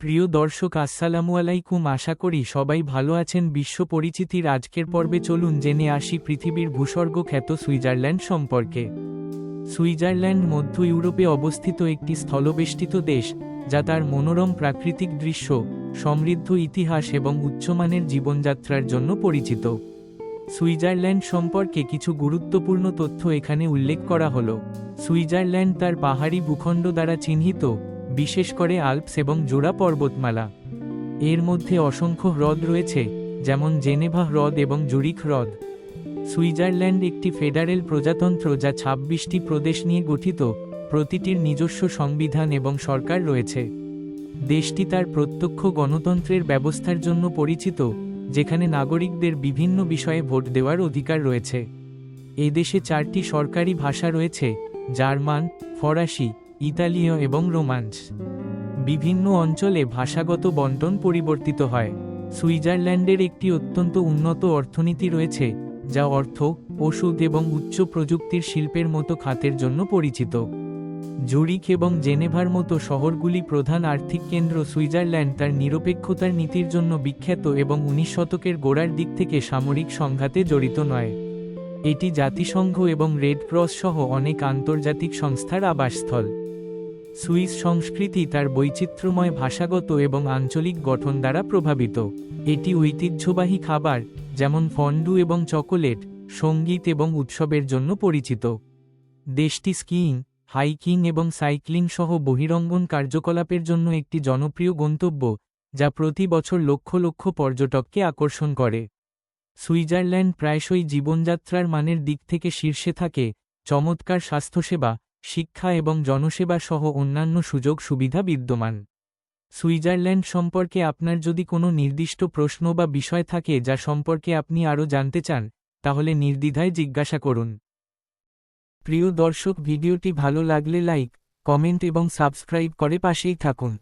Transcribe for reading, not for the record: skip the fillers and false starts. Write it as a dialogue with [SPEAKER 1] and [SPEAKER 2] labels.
[SPEAKER 1] প্রিয় দর্শক আসসালামু আলাইকুম, আশা করি সবাই ভালো আছেন। বিশ্ব পরিচিতির আজকের পর্বে চলুন জেনে আসি পৃথিবীর ভূস্বর্গ খ্যাত সুইজারল্যান্ড সম্পর্কে। সুইজারল্যান্ড মধ্য ইউরোপে অবস্থিত একটি স্থলবেষ্টিত দেশ, যা তার মনোরম প্রাকৃতিক দৃশ্য, সমৃদ্ধ ইতিহাস এবং উচ্চমানের জীবনযাত্রার জন্য পরিচিত। সুইজারল্যান্ড সম্পর্কে কিছু গুরুত্বপূর্ণ তথ্য এখানে উল্লেখ করা হলো। সুইজারল্যান্ড তার পাহাড়ি ভূখণ্ড দ্বারা চিহ্নিত, বিশেষ করে আল্পস এবং জোড়া পর্বতমালা। এর মধ্যে অসংখ্য হ্রদ রয়েছে, যেমন জেনেভা হ্রদ এবং জুরিখ হ্রদ। সুইজারল্যান্ড একটি ফেডারেল প্রজাতন্ত্র যা ২৬টি প্রদেশ নিয়ে গঠিত, প্রতিটির নিজস্ব সংবিধান এবং সরকার রয়েছে। দেশটি তার প্রত্যক্ষ গণতন্ত্রের ব্যবস্থার জন্য পরিচিত, যেখানে নাগরিকদের বিভিন্ন বিষয়ে ভোট দেওয়ার অধিকার রয়েছে। এই দেশে 4টি সরকারি ভাষা রয়েছে: জার্মান, ফরাসি, ইতালীয় এবং রোমাঞ্চ। বিভিন্ন অঞ্চলে ভাষাগত বণ্টন পরিবর্তিত হয়। সুইজারল্যান্ডের একটি অত্যন্ত উন্নত অর্থনীতি রয়েছে, যা অর্থ, ওষুধ এবং উচ্চ প্রযুক্তির শিল্পের মতো খাতের জন্য পরিচিত। জুরিখ এবং জেনেভার মতো শহরগুলি প্রধান আর্থিক কেন্দ্র। সুইজারল্যান্ড তার নিরপেক্ষতার নীতির জন্য বিখ্যাত এবং 19 শতকের গোড়ার দিক থেকে সামরিক সংঘাতে জড়িত নয়। এটি জাতিসংঘ এবং রেড ক্রস সহ অনেক আন্তর্জাতিক সংস্থার আবাসস্থল। সুইস সংস্কৃতি তার বৈচিত্র্যময় ভাষাগত এবং আঞ্চলিক গঠন দ্বারা প্রভাবিত। এটি ঐতিহ্যবাহী খাবার, যেমন ফন্ডু এবং চকোলেট, সঙ্গীত এবং উৎসবের জন্য পরিচিত। দেশটি স্কিইং, হাইকিং এবং সাইক্লিং সহ বহিরঙ্গন কার্যকলাপের জন্য একটি জনপ্রিয় গন্তব্য, যা প্রতি বছর লক্ষ লক্ষ পর্যটককে আকর্ষণ করে। সুইজারল্যান্ড প্রায়শই জীবনযাত্রার মানের দিক থেকে শীর্ষে থাকে। চমৎকার স্বাস্থ্যসেবা, শিক্ষা এবং জনসেবা সহ অন্যান্য সুযোগ সুবিধা বিদ্যমান। সুইজারল্যান্ড সম্পর্কে আপনার যদি কোনো নির্দিষ্ট প্রশ্ন বা বিষয় থাকে যা সম্পর্কে আপনি আরও জানতে চান, তাহলে নির্দ্বিধায় জিজ্ঞাসা করুন। প্রিয় দর্শক, ভিডিওটি ভালো লাগলে লাইক, কমেন্ট এবং সাবস্ক্রাইব করে পাশেই থাকুন।